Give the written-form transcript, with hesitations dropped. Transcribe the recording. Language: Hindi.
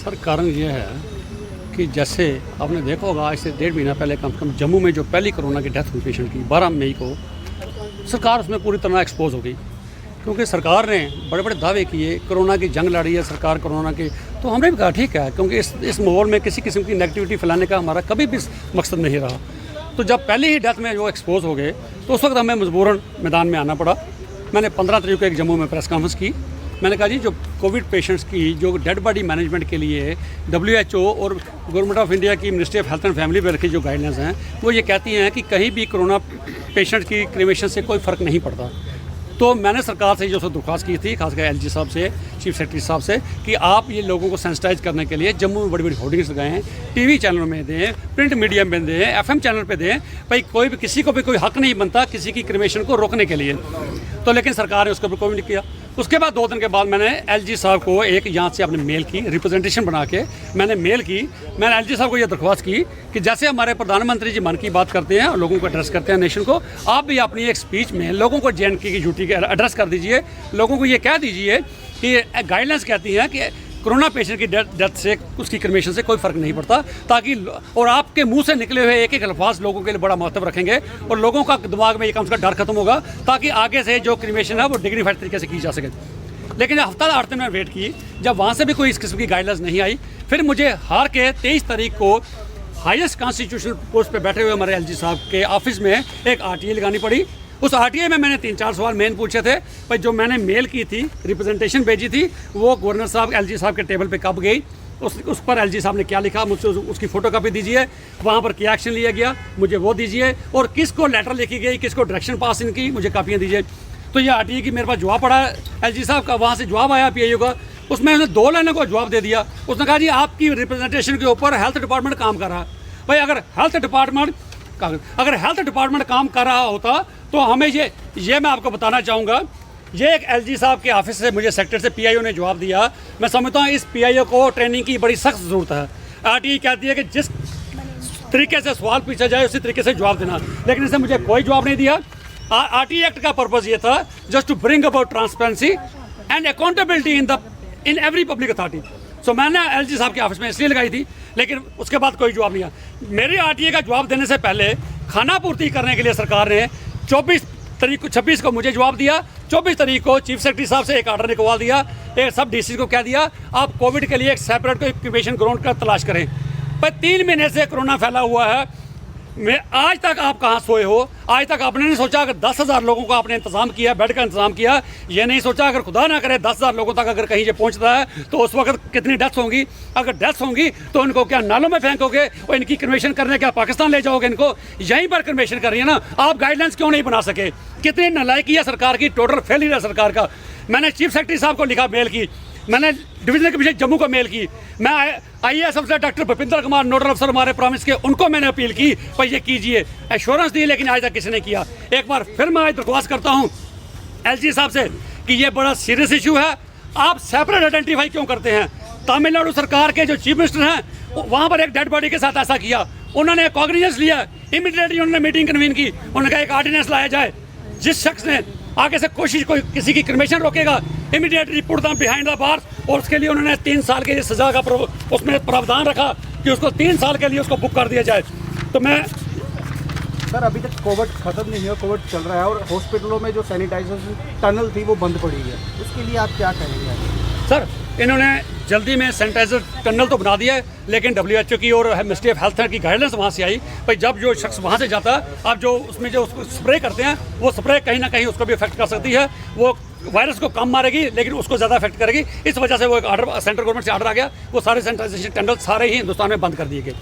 सर कारण ये है कि जैसे आपने देखा होगा आज से 1.5 महीना पहले कम से कम जम्मू में जो पहली कोरोना की डेथ हुई पेशेंट की 12 मई को, सरकार उसमें पूरी तरह एक्सपोज हो गई क्योंकि सरकार ने बड़े बड़े दावे किए, कोरोना की जंग लड़ी है सरकार कोरोना की। तो हमने भी कहा ठीक है, क्योंकि इस माहौल में किसी किस्म की नेगेटिविटी फैलाने का हमारा कभी भी मकसद नहीं रहा। तो जब पहले ही डेथ में वो एक्सपोज हो गए तो उस वक्त हमें मजबूरन मैदान में आना पड़ा। मैंने 15 तारीख को एक जम्मू में प्रेस कॉन्फ्रेंस की। मैंने कहा जी जो कोविड पेशेंट्स की जो डेड बॉडी मैनेजमेंट के लिए WHO और गवर्नमेंट ऑफ इंडिया की ministry of health and family welfare की जो गाइडलाइंस हैं वो ये कहती हैं कि कहीं भी कोरोना पेशेंट की क्रीमेशन से कोई फ़र्क नहीं पड़ता। तो मैंने सरकार से जो दरख्वास्त की थी, खासकर LG साहब से, चीफ सेक्रेटरी साहब से, कि आप ये लोगों को सेंसिटाइज करने के लिए जम्मू में बड़ी बड़ी होर्डिंग्स लगाएं, TV चैनलों में दें, प्रिंट मीडिया में दें, FM चैनल पे दें, भाई कोई भी किसी को भी कोई हक नहीं बनता किसी की क्रीमेशन को रोकने के लिए। तो लेकिन सरकार ने उसको कोई नहीं किया। उसके बाद 2 दिन के बाद मैंने LG साहब को एक यहाँ से अपने मेल की रिप्रेजेंटेशन बना के मैंने LG साहब को ये दरख्वास्त की कि जैसे हमारे प्रधानमंत्री जी मन की बात करते हैं और लोगों को एड्रेस करते हैं नेशन को, आप भी अपनी एक स्पीच में लोगों को JNK की ड्यूटी के एड्रेस कर दीजिए। लोगों को ये कह दीजिए कि गाइडलाइंस कहती हैं कि कोरोना पेशेंट की डेथ से उसकी क्रीमेशन से कोई फ़र्क नहीं पड़ता, ताकि और आपके मुंह से निकले हुए एक एक अल्फाज लोगों के लिए बड़ा महत्व रखेंगे और लोगों का दिमाग में ये कम से कम डर खत्म होगा, ताकि आगे से जो क्रीमेशन है वो डिग्निफाइड तरीके से की जा सके। लेकिन हफ्ता 8 दिन में वेट की, जब वहाँ से भी कोई इस किस्म की गाइडलाइंस नहीं आई, फिर मुझे हार के 23 तारीख को हाईएस्ट कॉन्स्टिट्यूशनल पोस्ट पे बैठे हुए हमारे LG साहब के ऑफिस में एक RTA लगानी पड़ी। उस RTA में मैंने 3-4 सवाल मेन पूछे थे, पर जो मैंने मेल की थी, रिप्रेजेंटेशन भेजी थी, वो गवर्नर साहब LG साहब के टेबल पे कब गई, उस पर LG साहब ने क्या लिखा, मुझसे उसकी फ़ोटो कापी दीजिए, वहाँ पर क्या एक्शन लिया गया मुझे वो दीजिए, और किसको लेटर लिखी गई, किसको डायरेक्शन पास इनकी मुझे कापियाँ दीजिए। तो ये RTA की मेरे पास जवाब पड़ा LG साहब का, वहाँ से जवाब आया PIO का, उसमें उसने 2 लाइनों को जवाब दे दिया। उसने कहा जी आपकी रिप्रेजेंटेशन के ऊपर हेल्थ डिपार्टमेंट काम कर रहा है। भाई अगर हेल्थ डिपार्टमेंट काम कर रहा होता तो हमें ये मैं आपको बताना चाहूँगा, ये एक LG साहब के ऑफिस से मुझे सेक्टर से PIO ने जवाब दिया। मैं समझता हूँ इस PIO को ट्रेनिंग की बड़ी सख्त ज़रूरत है। RTA कहती है कि जिस तरीके से सवाल पूछा जाए उसी तरीके से जवाब देना, लेकिन इसने मुझे कोई जवाब नहीं दिया। RTA एक्ट का पर्पज़ ये था just to bring about transparency and accountability in every public authority. So मैंने LG साहब के ऑफिस में इसलिए लगाई थी, लेकिन उसके बाद कोई जवाब नहीं आया। मेरी RTA का जवाब देने से पहले खाना पूर्ति करने के लिए सरकार ने 26 को मुझे जवाब दिया। 24 तारीख को चीफ सेक्रेटरी साहब से एक ऑर्डर निकलवा दिया, एक सब DC को कह दिया आप कोविड के लिए एक सेपरेट इंक्यूबेशन ग्राउंड का तलाश करें। पर 3 महीने से कोरोना फैला हुआ है, मैं आज तक आप कहाँ सोए हो? आज तक आपने नहीं सोचा अगर 10,000 लोगों का आपने इंतजाम किया, बेड का इंतजाम किया, ये नहीं सोचा अगर खुदा ना करे 10,000 लोगों तक अगर कहीं ये पहुँचता है तो उस वक्त कितनी डेथ्स होंगी। अगर डेथ्स होंगी तो इनको क्या नालों में फेंकोगे और इनकी क्रीमेशन करने क्या पाकिस्तान ले जाओगे? इनको यहीं पर क्रीमेशन कर रही है ना। आप गाइडलाइंस क्यों नहीं बना सके? कितनी नालायकी है सरकार की, टोटल फेलियर है सरकार का। मैंने चीफ सेक्रेटरी साहब को लिखा मेल की, मैंने डिवीजनल कमिश्नर जम्मू को मेल की, मैं IAS अफसर डॉक्टर भूपिंदर कुमार नोडल अफसर हमारे प्रॉमिस के, उनको मैंने अपील की पर ये कीजिए, एश्योरेंस दी, लेकिन आज तक किसी ने किया। एक बार फिर मैं आज दरख्वास्त करता हूँ LG साहब से कि ये बड़ा सीरियस इशू है, आप सेपरेट आइडेंटिफाई क्यों करते हैं? तमिलनाडु सरकार के जो चीफ मिनिस्टर हैं वहाँ पर एक डेड बॉडी के साथ ऐसा किया, उन्होंने कॉग्निजेंस लिया, इमीडिएटली उन्होंने मीटिंग कन्वीन की, उन्होंने कहा एक ऑर्डिनेंस लाया जाए, जिस शख्स ने आगे से कोशिश कोई किसी की क्रिमेशन रोकेगा immediately put them behind the bars, और उसके लिए उन्होंने 3 साल के सजा का उसमें प्रावधान रखा कि उसको 3 साल के लिए उसको बुक कर दिया जाए। तो मैं सर अभी तक कोविड खत्म नहीं हुआ, कोविड चल रहा है और हॉस्पिटलों में जो सैनिटाइजेशन टनल थी वो बंद पड़ी है, उसके लिए आप क्या कहेंगे? सर इन्होंने जल्दी में सैनिटाइजर टनल तो बना दिया है, लेकिन WHO की और मिनिस्ट्री ऑफ हेल्थ की गाइडलाइंस वहाँ से आई, भाई जब जो शख्स वहाँ से जाता है आप जो उसमें जो उसको स्प्रे करते हैं वो स्प्रे कहीं ना कहीं उसको भी इफेक्ट कर सकती है, वो वायरस को कम मारेगी लेकिन उसको ज़्यादा इफेक्ट करेगी। इस वजह से वो एक ऑर्डर सेंट्रल गवर्नमेंट से ऑर्डर आ गया, वो सारे सैनिटाइजेशन टनल सारे ही हिंदुस्तान में बंद कर दिए गए।